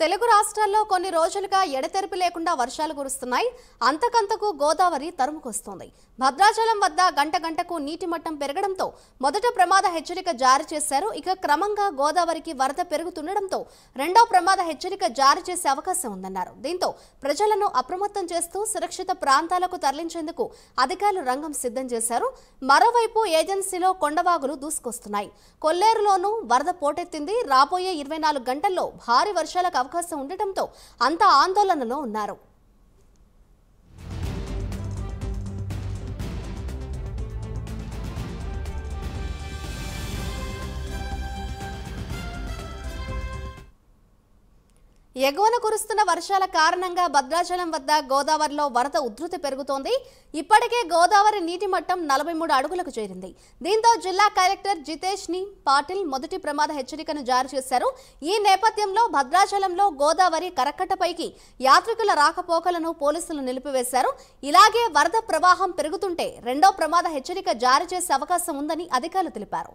తెలుగు రాష్ట్రాల్లో కొన్ని రోజులుగా ఎడతెరిపి లేకుండా వర్షాలు కురుస్తున్నాయి. అంతకంతకు గోదావరి తరుముకొస్తోంది. భద్రాచలం వద్ద గంట గంటకు నీటి మట్టం పెరగడంతో మొదట ప్రమాద హెచ్చరిక జారీ చేశారు. ఇక క్రమంగా గోదావరికి వరద పెరుగుతుండడంతో రెండో ప్రమాద హెచ్చరిక జారీ చేసే అవకాశం ఉందన్నారు. దీంతో ప్రజలను అప్రమత్తం చేస్తూ సురక్షిత ప్రాంతాలకు తరలించేందుకు అధికారులు రంగం సిద్ధం చేశారు. మరోవైపు ఏజెన్సీలో కొండవాగులు దూసుకొస్తున్నాయి. కొల్లేరులోనూ వరద పోటెత్తింది. రాబోయే 24 గంటల్లో భారీ వర్షాలకు అవకాశం ఉండటంతో అంతా ఆందోళనలో ఉన్నారు. ఎగువన కురుస్తున్న వర్షాల కారణంగా భద్రాచలం వద్ద గోదావరిలో వరద ఉధృతి పెరుగుతోంది. ఇప్పటికే గోదావరి నీటి మట్టం 43 అడుగులకు చేరింది. దీంతో జిల్లా కలెక్టర్ జితేష్ ని పాటిల్ మొదటి ప్రమాద హెచ్చరికను జారీ చేశారు. ఈ నేపథ్యంలో భద్రాచలంలో గోదావరి కరకట్టపైకి యాత్రికుల రాకపోకలను పోలీసులు నిలిపివేశారు. ఇలాగే వరద ప్రవాహం పెరుగుతుంటే రెండో ప్రమాద హెచ్చరిక జారీ చేసే అవకాశం ఉందని అధికారులు తెలిపారు.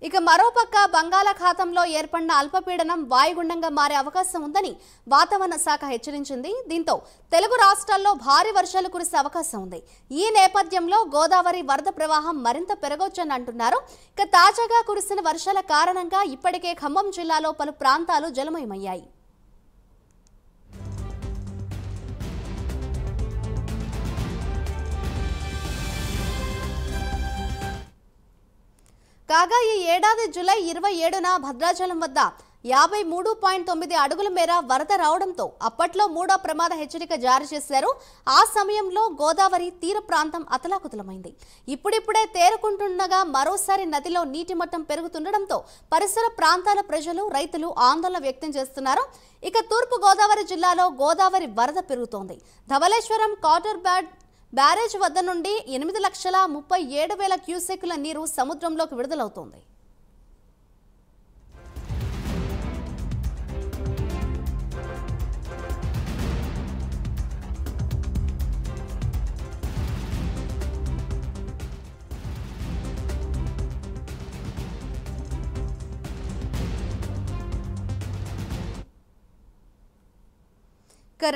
ఇక మరోపక్క బంగాళాఖాతంలో ఏర్పడిన అల్పపీడనం వాయుగుండంగా మారే అవకాశం ఉందని వాతావరణ శాఖ హెచ్చరించింది. దీంతో తెలుగు రాష్ట్రాల్లో భారీ వర్షాలు కురిసే అవకాశం ఉంది. ఈ నేపథ్యంలో గోదావరి వరద ప్రవాహం మరింత పెరగొచ్చని అంటున్నారు. ఇక తాజాగా కురిసిన వర్షాల కారణంగా ఇప్పటికే ఖమ్మం జిల్లాలో పలు ప్రాంతాలు జలమయమయ్యాయి. కాగా ఈ ఏడాది జూలై 27న భద్రాచలం వద్ద 53.9 అడుగుల మేర వరద రావడంతో అప్పట్లో మూడో ప్రమాద హెచ్చరిక జారీ చేశారు. ఆ సమయంలో గోదావరి తీర ప్రాంతం అతలాకుతలమైంది. ఇప్పుడిప్పుడే తేరుకుంటుండగా మరోసారి నదిలో నీటి మట్టం పెరుగుతుండడంతో పరిసర ప్రాంతాల ప్రజలు, రైతులు ఆందోళన వ్యక్తం చేస్తున్నారు. ఇక తూర్పు గోదావరి జిల్లాలో గోదావరి వరద పెరుగుతోంది. ధవళేశ్వరం కాటర్ బ్యారేజ్ వద్ద నుండి 8,37,000 క్యూసెక్కుల నీరు సముద్రంలోకి విడుదలవుతోంది.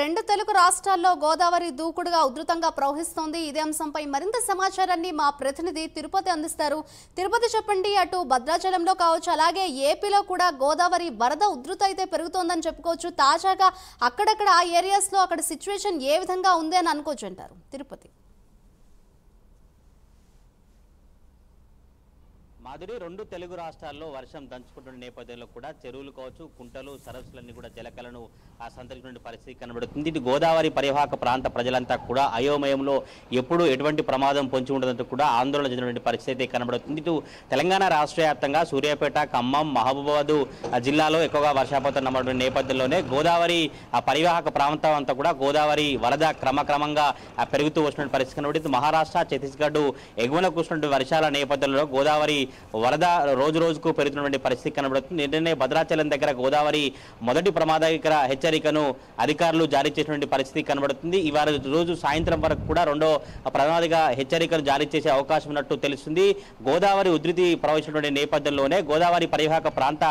రెండు తెలుగు రాష్ట్రాల్లో గోదావరి దూకుడుగా ఉధృతంగా ప్రవహిస్తోంది. ఇదే అంశంపై మరింత సమాచారాన్ని మా ప్రతినిధి తిరుపతి అందిస్తారు. తిరుపతి, చెప్పండి, అటు భద్రాచలంలో కావచ్చు, అలాగే ఏపీలో కూడా గోదావరి వరద ఉధృతి అయితే పెరుగుతోందని చెప్పుకోవచ్చు. తాజాగా అక్కడక్కడ ఆ ఏరియాస్లో అక్కడ సిచ్యువేషన్ ఏ విధంగా ఉంది అని అనుకోవచ్చు అంటారు తిరుపతి? మాధురి, రెండు తెలుగు రాష్ట్రాల్లో వర్షం దంచుకుంటున్న నేపథ్యంలో కూడా చెరువులు కావచ్చు, కుంటలు, సరస్సులన్నీ కూడా జలకలను సంతరించుకునే పరిస్థితి కనబడుతుంది. ఇది గోదావరి పరివాహక ప్రాంత ప్రజలంతా కూడా అయోమయంలో ఎప్పుడు ఎటువంటి ప్రమాదం పొంచి ఉండదంటూ కూడా ఆందోళన చెందినటువంటి పరిస్థితి కనబడుతుంది. ఇటు తెలంగాణ రాష్ట్ర వ్యాప్తంగా సూర్యాపేట, ఖమ్మం, మహబూబాబాద్ జిల్లాలో ఎక్కువగా వర్షపాతం నమోదైన నేపథ్యంలోనే గోదావరి పరివాహక ప్రాంతం అంతా కూడా గోదావరి వరద క్రమక్రమంగా పెరుగుతూ వస్తున్న పరిస్థితి కనబడుతుంది. మహారాష్ట్ర, ఛత్తీస్గఢ్ ఎగువన కూర్చున్నటువంటి వర్షాల నేపథ్యంలో గోదావరి వరద రోజు రోజుకు పెరుగుతున్నటువంటి పరిస్థితి కనబడుతుంది. నిన్ననే భద్రాచలం దగ్గర గోదావరి మొదటి ప్రమాదకర హెచ్చరికను అధికారులు జారీ చేసినటువంటి పరిస్థితి కనబడుతుంది. ఇవాళ రోజు సాయంత్రం వరకు కూడా రెండో ప్రమాదక హెచ్చరికను జారీ చేసే అవకాశం ఉన్నట్టు తెలుస్తుంది. గోదావరి ఉధృతి ప్రవహించినటువంటి నేపథ్యంలోనే గోదావరి పరివాహక ప్రాంత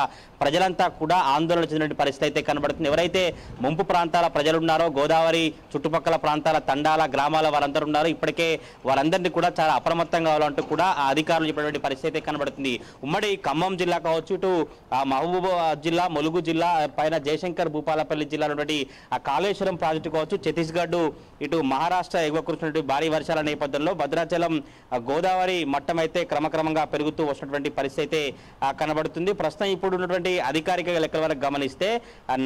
ప్రజలంతా కూడా ఆందోళన చెందిన పరిస్థితి అయితే కనబడుతుంది. ఎవరైతే ముంపు ప్రాంతాల ప్రజలు ఉన్నారో, గోదావరి చుట్టుపక్కల ప్రాంతాల తండాల, గ్రామాల వారందరూ ఉన్నారో, ఇప్పటికే వారందరినీ కూడా చాలా అప్రమత్తంగా కావాలంటూ కూడా ఆ అధికారులు చెప్పినటువంటి పరిస్థితి కనబడుతుంది. ఉమ్మడి ఖమ్మం జిల్లా కావచ్చు, ఇటు మహబూబాబాద్ జిల్లా, ములుగు జిల్లా పైన జయశంకర్ భూపాలపల్లి జిల్లాలో ఆ కాళేశ్వరం ప్రాజెక్టు కావచ్చు, ఛత్తీస్గఢ్, ఇటు మహారాష్ట్ర ఎగువ కురుస్తున్నటువంటి భారీ వర్షాల నేపథ్యంలో భద్రాచలం గోదావరి మట్టం అయితే క్రమక్రమంగా పెరుగుతూ వస్తున్నటువంటి పరిస్థితి అయితే కనబడుతుంది. ప్రస్తుతం ఇప్పుడు ఉన్నటువంటి అధికారిక లెక్కల వరకు గమనిస్తే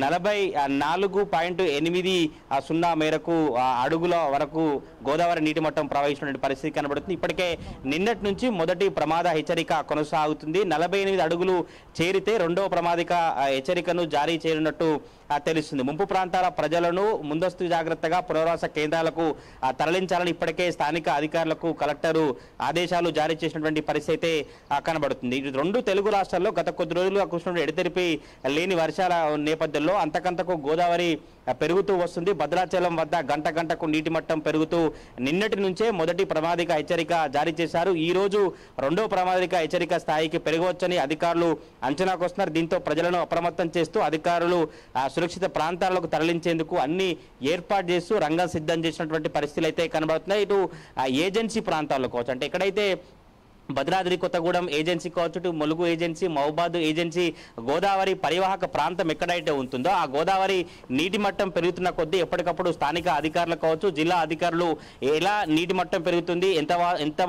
44.80 మేరకు అడుగుల వరకు గోదావరి నీటి మట్టం ప్రవహిస్తున్నటువంటి పరిస్థితి కనబడుతుంది. ఇప్పటికే నిన్నటి నుంచి మొదటి ప్రమాద హెచ్చరిక కొనసాగుతుంది. 48 అడుగులు చేరితే రెండవ ప్రమాదిక హెచ్చరికను జారీ చేయనున్నట్టు తెలుస్తుంది. ముంపు ప్రాంతాల ప్రజలను ముందస్తు జాగ్రత్తగా పునరావాస కేంద్రాలకు తరలించాలని ఇప్పటికే స్థానిక అధికారులకు కలెక్టరు ఆదేశాలు జారీ చేసినటువంటి పరిస్థితి కనబడుతుంది. రెండు తెలుగు రాష్ట్రాల్లో గత కొద్ది రోజులుగా కురుస్తున్న ఎడతెరిపి లేని వర్షాల నేపథ్యంలో అంతకంతకు గోదావరి పెరుగుతూ వస్తుంది. భద్రాచలం వద్ద గంట గంటకు నీటి మట్టం పెరుగుతూ నిన్నటి నుంచే మొదటి ప్రమాదిక హెచ్చరిక జారీ చేశారు. ఈ రోజు రెండో ప్రమాదిక హెచ్చరిక స్థాయికి పెరగవచ్చని అధికారులు అంచనాకు వస్తున్నారు. దీంతో ప్రజలను అప్రమత్తం చేస్తూ అధికారులు సురక్షిత ప్రాంతాలకు తరలించేందుకు అన్ని ఏర్పాటు చేస్తూ రంగం సిద్ధం చేసినటువంటి పరిస్థితులు అయితే కనబడుతున్నాయి. ఇటు ఏజెన్సీ ప్రాంతాల్లో కావచ్చు, అంటే ఎక్కడైతే భద్రాద్రి కొత్తగూడెం ఏజెన్సీ కావచ్చు, ఇటు ములుగు ఏజెన్సీ, మహబూబాద్ ఏజెన్సీ, గోదావరి పరివాహక ప్రాంతం ఎక్కడైతే ఉంటుందో ఆ గోదావరి నీటి మట్టం పెరుగుతున్న కొద్దీ ఎప్పటికప్పుడు స్థానిక అధికారులు కావచ్చు, జిల్లా అధికారులు ఎలా నీటి మట్టం పెరుగుతుంది, ఎంత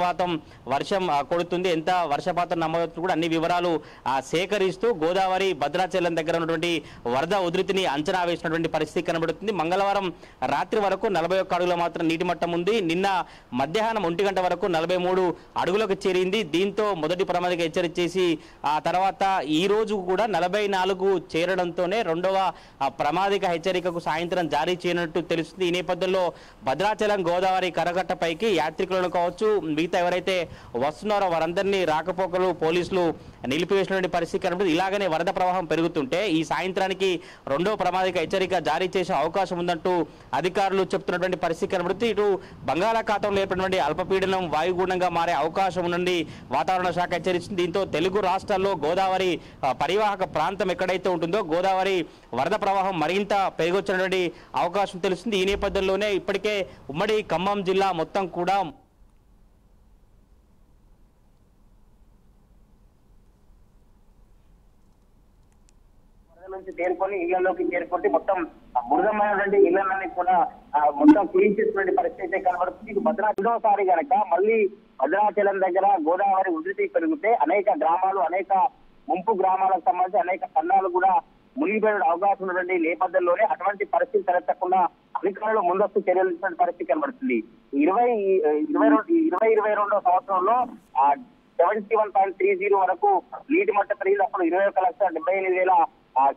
శాతం వర్షం కొడుతుంది, ఎంత వర్షపాతం నమోదవుతుంది కూడా అన్ని వివరాలు సేకరిస్తూ గోదావరి భద్రాచలం దగ్గర ఉన్నటువంటి వరద ఉధృతిని అంచనా వేసినటువంటి పరిస్థితి కనబడుతుంది. మంగళవారం రాత్రి వరకు 41 అడుగుల మాత్రం నీటి మట్టం ఉంది. నిన్న మధ్యాహ్నం 1 గంట వరకు 43 అడుగులకు చేరింది. దీంతో మొదటి ప్రమాదిక హెచ్చరిక చేసి ఆ తర్వాత ఈ రోజు కూడా 44 చేరడంతోనే రెండవ ప్రమాదిక హెచ్చరికకు సాయంత్రం జారీ చేయనున్నట్టు తెలుస్తుంది. ఈ నేపథ్యంలో భద్రాచలం గోదావరి కరకట్టపైకి యాత్రికులను కావచ్చు, మిగతా ఎవరైతే వస్తున్నారో వారందరినీ రాకపోకలు పోలీసులు నిలిపివేసినటువంటి పరిస్థితి కనబడుతుంది. ఇలాగనే వరద ప్రవాహం పెరుగుతుంటే ఈ సాయంత్రానికి రెండో ప్రమాదిక హెచ్చరిక జారీ చేసే అవకాశం ఉందంటూ అధికారులు చెప్తున్నటువంటి పరిస్థితి కనబడుతుంది. ఇటు బంగాళాఖాతంలో ఏర్పడినటువంటి అల్పపీడనం వాయుగుండంగా మారే అవకాశం ఉందని వాతావరణ శాఖ హెచ్చరించింది. దీంతో తెలుగు రాష్ట్రాల్లో గోదావరి పరివాహక ప్రాంతం ఎక్కడైతే ఉంటుందో గోదావరి వరద ప్రవాహం మరింత పెరిగొచ్చినటువంటి అవకాశం తెలుస్తుంది. ఈ నేపథ్యంలోనే ఇప్పటికే ఉమ్మడి ఖమ్మం జిల్లా మొత్తం కూడా నుంచి చేరుకొని ఇళ్లలోకి చేరుకుంటే మొత్తం బురదమైనటువంటి ఇళ్లన్నీ కూడా మొత్తం క్లీన్ చేసినటువంటి పరిస్థితి కనబడుతుంది. ఇది భద్రాచలంసారి కనుక మళ్ళీ భద్రాచలం దగ్గర గోదావరి ఉధృతి పెరిగితే అనేక గ్రామాలు, అనేక ముంపు గ్రామాలకు సంబంధించి అనేక తండాలు కూడా మునిగిపోయే అవకాశం ఉన్నటువంటి నేపథ్యంలోనే అటువంటి పరిస్థితి తలెత్తకుండా అధికారులు ముందస్తు చర్యలు ఇచ్చిన పరిస్థితి కనబడుతుంది. 2022 సంవత్సరంలో 71.30 వరకు నీటి మట్టం పెరిగినప్పుడు 21,78,000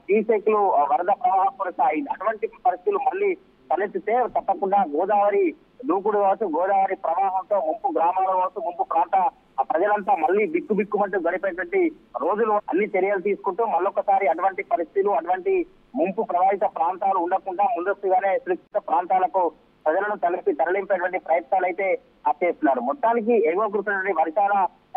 క్యూసెక్లు వరద ప్రవాహం కొనసాగింది. అటువంటి పరిస్థితులు మళ్ళీ తలెత్తితే తప్పకుండా గోదావరి దూకుడు కావచ్చు, గోదావరి ప్రవాహంతో ముంపు గ్రామాల కావచ్చు, ముంపు ప్రాంత ప్రజలంతా మళ్ళీ బిక్కుమంటూ గడిపేటువంటి రోజులు అన్ని చర్యలు తీసుకుంటూ మళ్ళొకసారి అటువంటి పరిస్థితులు, అటువంటి ముంపు ప్రభావిత ప్రాంతాలు ఉండకుండా ముందస్తుగానే సురక్షిత ప్రాంతాలకు ప్రజలను తరలింపేటువంటి ప్రయత్నాలు అయితే చేస్తున్నారు. మొత్తానికి ఎగువ కురుస్తున్నటువంటి వర్షాల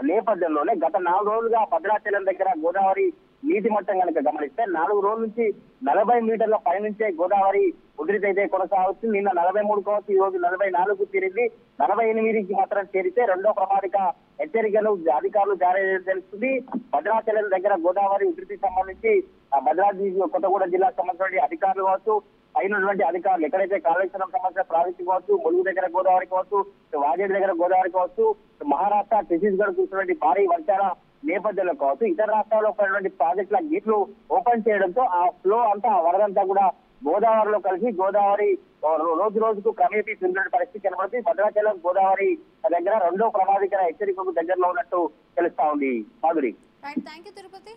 నేపథ్యంలోనే గత 4 రోజులుగా భద్రాచలం దగ్గర గోదావరి నీటి మట్టం కనుక గమనిస్తే 4 రోజుల నుంచి 40 మీటర్ల పైనుంచే గోదావరి ఉధృతి అయితే కొనసాగుతుంది. నిన్న 43 కావచ్చు, ఈ రోజు 44 చేరింది. 48కి మాత్రం చేరితే రెండో ప్రమాదిక హెచ్చరికలు అధికారులు జారీ చేయడం తెలుస్తుంది. భద్రాచలం దగ్గర గోదావరి ఉధృతికి సంబంధించి భద్రాద్రి కొత్తగూడెం జిల్లాకు సంబంధించిన అధికారులు కావచ్చు, అయినటువంటి అధికారులు ఎక్కడైతే కాళేశ్వరం సంబంధించిన ప్రాజెక్టు కావచ్చు, ములుగు దగ్గర గోదావరి కావచ్చు, వాజేడు దగ్గర గోదావరి కావచ్చు, మహారాష్ట్ర ఛత్తీస్గఢ్ చూసినటువంటి భారీ వర్షాల నేపథ్యంలో కావచ్చు, ఇతర రాష్ట్రాల్లో ఉన్నటువంటి ప్రాజెక్టుల గేట్లు ఓపెన్ చేయడంతో ఆ ఫ్లో అంతా వరదంతా కూడా గోదావరిలో కలిసి గోదావరి రోజు రోజుకు క్రమేపీ పెరిగిన పరిస్థితి కనబడుతుంది. భద్రాచలం గోదావరి దగ్గర రెండో ప్రమాదికర హెచ్చరికకు దగ్గరలో ఉన్నట్టు తెలుస్తా ఉంది. మాధురి. Thank you Tirupati.